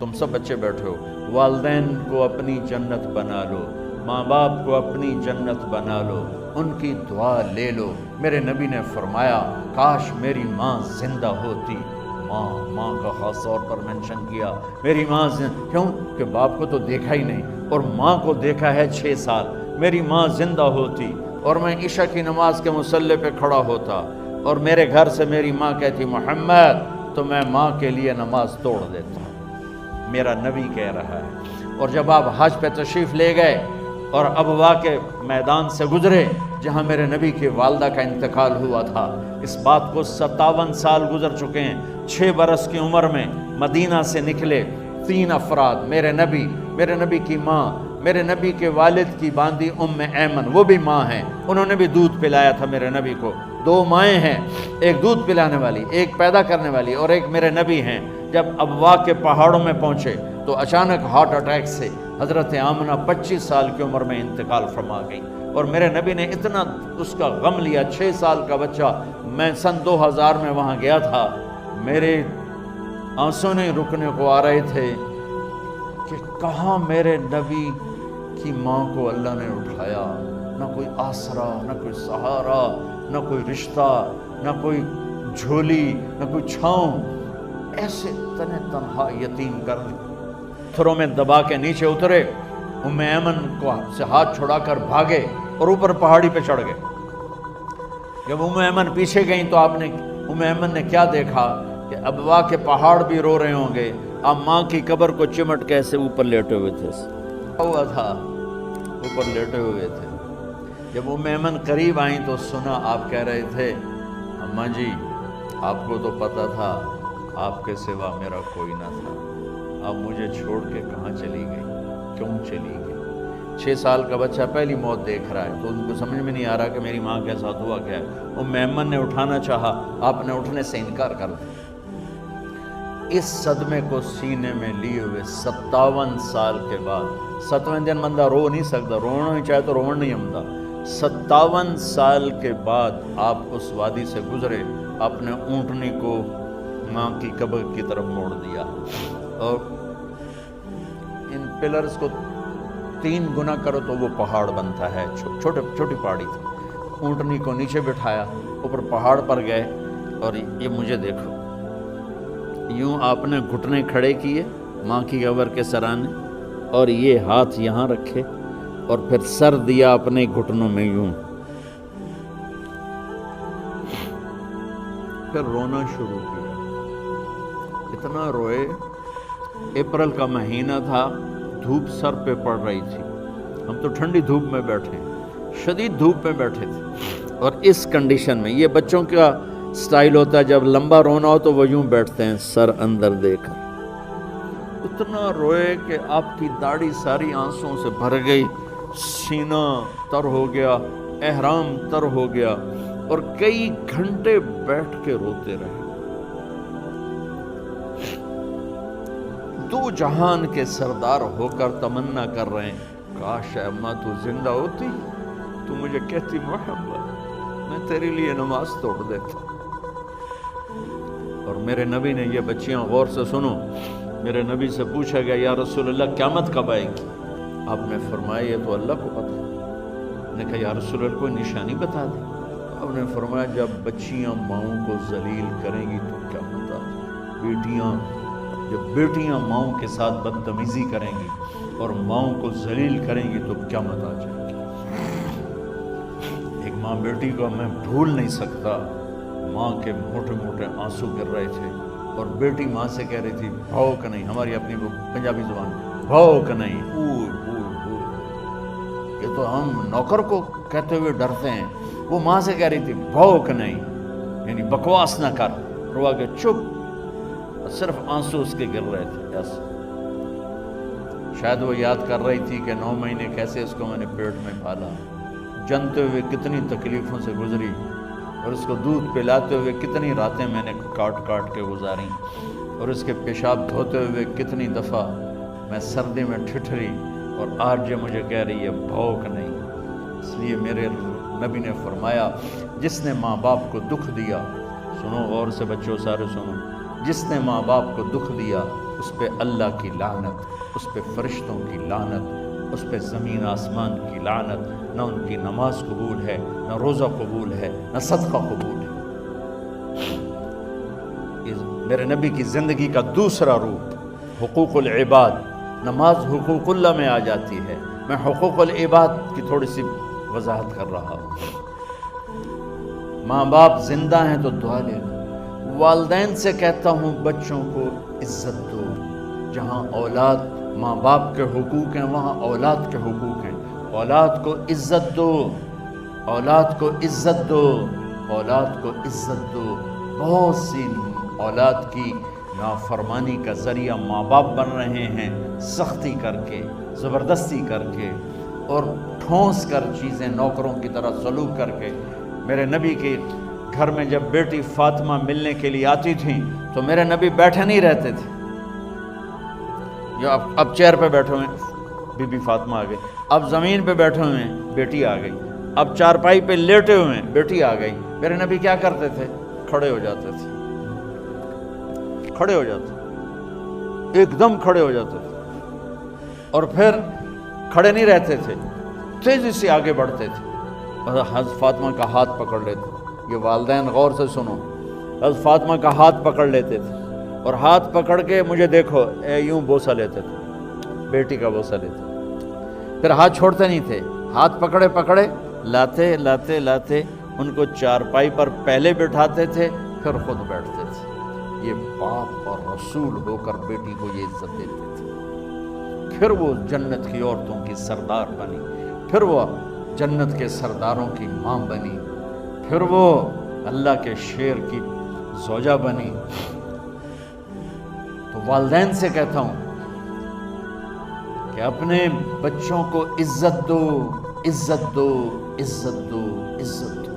تم سب بچے بیٹھے ہو، والدین کو اپنی جنت بنا لو، ماں باپ کو اپنی جنت بنا لو، ان کی دعا لے لو۔ میرے نبی نے فرمایا کاش میری ماں زندہ ہوتی۔ ماں کا خاص طور پر منشن کیا، میری ماں کیوں کہ باپ کو تو دیکھا ہی نہیں اور ماں کو دیکھا ہے 6 سال۔ میری ماں زندہ ہوتی اور میں عشاء کی نماز کے مصلی پہ کھڑا ہوتا اور میرے گھر سے میری ماں کہتی محمد، تو میں ماں کے لیے نماز توڑ دیتا۔ میرا نبی کہہ رہا ہے۔ اور جب آپ حج پہ تشریف لے گئے اور ابوا کے میدان سے گزرے جہاں میرے نبی کی والدہ کا انتقال ہوا تھا، اس بات کو 57 سال گزر چکے ہیں۔ 6 برس کی عمر میں مدینہ سے نکلے 3 افراد، میرے نبی کی ماں، میرے نبی کے والد کی باندی ایمن، وہ بھی ماں ہیں، انہوں نے بھی دودھ پلایا تھا میرے نبی کو۔ 2 مائیں ہیں، ایک دودھ پلانے والی، ایک پیدا کرنے والی، اور ایک میرے نبی ہیں۔ جب ابوا کے پہاڑوں میں پہنچے تو اچانک ہارٹ اٹیک سے حضرت آمنہ 25 سال کی عمر میں انتقال فرما گئی، اور میرے نبی نے اتنا اس کا غم لیا۔ 6 سال کا بچہ، میں سن 2000 میں وہاں گیا تھا، میرے آنسو نہیں رکنے کو آ رہے تھے کہ کہاں میرے نبی کی ماں کو اللہ نے اٹھایا، نہ کوئی آسرا، نہ کوئی سہارا، نہ کوئی رشتہ، نہ کوئی جھولی، نہ کوئی چھاؤں، ایسے تنہا یتیم کر پتھروں میں دبا کے نیچے اترے، ایمن کو سے ہاتھ چھڑا کر بھاگے اور اوپر پہاڑی پہ چڑھ گئے۔ جب ایمن پیچھے گئیں تو ایمن نے کیا دیکھا کہ ابوا کے پہاڑ بھی رو رہے ہوں گے، اب ماں کی قبر کو چمٹ کے ایسے اوپر لیٹے ہوئے تھے، ہوا تھا اوپر لیٹے ہوئے تھے۔ جب ایمن قریب آئیں تو سنا آپ کہہ رہے تھے اماں جی آپ کو تو پتہ تھا آپ کے سوا میرا کوئی نہ تھا، اب مجھے چھوڑ کے کہاں چلی گئی، کیوں چلی گئی؟ 6 سال کا بچہ پہلی موت دیکھ رہا ہے تو ان کو سمجھ میں نہیں آ رہا کہ میری ماں کے ساتھ ہوا کیا ہے۔ ایمن نے اٹھانا چاہا، آپ نے اٹھنے سے انکار کر دیا۔ اس صدمے کو سینے میں لیے ہوئے 57 سال کے بعد، 7ویں دن بندہ رو نہیں سکتا، رونا ہی چاہے تو رونا نہیں آمدا، 57 سال کے بعد آپ اس وادی سے گزرے، اپنے اونٹنی کو ماں کی قبر کی طرف موڑ دیا، اور ان پلرز کو 3 گنا کرو تو وہ پہاڑ بنتا ہے، چھوٹی پہاڑی تھی۔ اونٹنی کو نیچے بٹھایا، اوپر پہاڑ پر گئے، اور یہ مجھے دیکھو، یوں آپ نے گھٹنے کھڑے کیے ماں کی قبر کے سرانے، اور یہ ہاتھ یہاں رکھے اور پھر سر دیا اپنے گھٹنوں میں یوں، پھر رونا شروع کیا۔ اتنا روئے، اپریل کا مہینہ تھا، دھوپ سر پہ پڑ رہی تھی، ہم تو ٹھنڈی دھوپ میں بیٹھے، شدید دھوپ میں بیٹھے تھے، اور اس کنڈیشن میں یہ بچوں کا سٹائل ہوتا ہے جب لمبا رونا ہو تو وہ یوں بیٹھتے ہیں سر اندر دے کر۔ اتنا روئے کہ آپ کی داڑھی ساری آنسوں سے بھر گئی، سینہ تر ہو گیا، احرام تر ہو گیا، اور کئی گھنٹے بیٹھ کے روتے رہے۔ 2 جہان کے سردار ہو کر تمنا کر رہے ہیں کاش اماں تو زندہ ہوتی، تو مجھے کہتی محمد میں تیرے لیے نماز توڑ دیتا۔ اور میرے نبی نے، یہ بچیاں غور سے سنو، میرے نبی سے پوچھا گیا یا رسول اللہ قیامت کب آئے گی؟ آپ نے فرمایا یہ تو اللہ کو پتہ ہے۔ نے کہا یا رسول اللہ کوئی نشانی بتا دیں۔ آپ نے فرمایا جب بچیاں ماؤں کو ذلیل کریں گی تو قیامت آ جائے گی۔ جب بیٹیاں ماؤں کے ساتھ بدتمیزی کریں گی اور ماؤں کو ذلیل کریں گی تو قیامت آ جائے گی۔ ایک ماں بیٹی کو میں بھول نہیں سکتا، ماں کے موٹے موٹے آنسو گر رہے تھے، اور بیٹی ماں سے کہہ رہی تھی بھوک نہیں، ہماری اپنی پنجابی زبان بھوک نہیں، یہ تو ہم نوکر کو کہتے ہوئے ڈرتے ہیں، وہ ماں سے کہہ رہی تھی بھوک نہیں، یعنی بکواس نہ کر، روا کے چپ، صرف آنسو اس کے گر رہے تھے ایسے۔ شاید وہ یاد کر رہی تھی کہ 9 مہینے کیسے اس کو میں نے پیٹ میں پالا، جنتے ہوئے کتنی تکلیفوں سے گزری، اور اس کو دودھ پلاتے ہوئے کتنی راتیں میں نے کاٹ کاٹ کے گزاری، اور اس کے پیشاب دھوتے ہوئے کتنی دفعہ میں سردی میں ٹھٹھری، اور آج یہ مجھے کہہ رہی ہے بھوک نہیں۔ اس لیے میرے نبی نے فرمایا جس نے ماں باپ کو دکھ دیا، سنو غور سے بچوں سارے سنو، جس نے ماں باپ کو دکھ دیا اس پہ اللہ کی لعنت، اس پہ فرشتوں کی لعنت، اس پہ زمین آسمان کی لعنت، نہ ان کی نماز قبول ہے، نہ روزہ قبول ہے، نہ صدقہ قبول ہے۔ یہ میرے نبی کی زندگی کا دوسرا روپ حقوق العباد۔ نماز حقوق اللہ میں آ جاتی ہے، میں حقوق العباد کی تھوڑی سی وضاحت کر رہا ہوں۔ ماں باپ زندہ ہیں تو دعا لے لو۔ والدین سے کہتا ہوں بچوں کو عزت دو۔ جہاں اولاد ماں باپ کے حقوق ہیں وہاں اولاد کے حقوق ہیں۔ اولاد کو عزت دو، اولاد کو عزت دو، اولاد کو عزت دو۔ بہت سی اولاد کی نافرمانی کا ذریعہ ماں باپ بن رہے ہیں، سختی کر کے، زبردستی کر کے اور ٹھونس کر چیزیں نوکروں کی طرح سلوک کر کے۔ میرے نبی کے گھر میں جب بیٹی فاطمہ ملنے کے لیے آتی تھیں تو میرے نبی بیٹھے نہیں رہتے تھے۔ اب چیئر پہ بیٹھے ہوئے بی بی فاطمہ آ گئی، اب زمین پہ بیٹھے ہوئے ہیں بیٹی آ گئی، اب چارپائی پہ لیٹے ہوئے ہیں بیٹی آ گئی۔ میرے نبی کیا کرتے تھے؟ کھڑے ہو جاتے تھے، کھڑے ہو جاتے، ایک دم کھڑے ہو جاتے تھے، اور پھر کھڑے نہیں رہتے تھے، تیزی سے آگے بڑھتے تھے، اور حضرت فاطمہ کا ہاتھ پکڑ لیتے تھے۔ یہ والدین غور سے سنو، حضرت فاطمہ کا ہاتھ پکڑ لیتے تھے اور ہاتھ پکڑ کے مجھے دیکھو یوں بوسہ لیتے تھے، بیٹی کا بوسہ لیتے تھے، پھر ہاتھ چھوڑتے نہیں تھے، ہاتھ پکڑے پکڑے لاتے لاتے لاتے ان کو چارپائی پر پہلے بٹھاتے تھے پھر خود بیٹھتے تھے۔ یہ باپ اور رسول ہو کر بیٹی کو یہ عزت دیتے تھے۔ پھر وہ جنت کی عورتوں کی سردار بنی، پھر وہ جنت کے سرداروں کی ماں بنی، پھر وہ اللہ کے شیر کی زوجہ بنی۔ تو والدین سے کہتا ہوں کہ اپنے بچوں کو عزت دو، عزت دو، عزت دو، عزت دو۔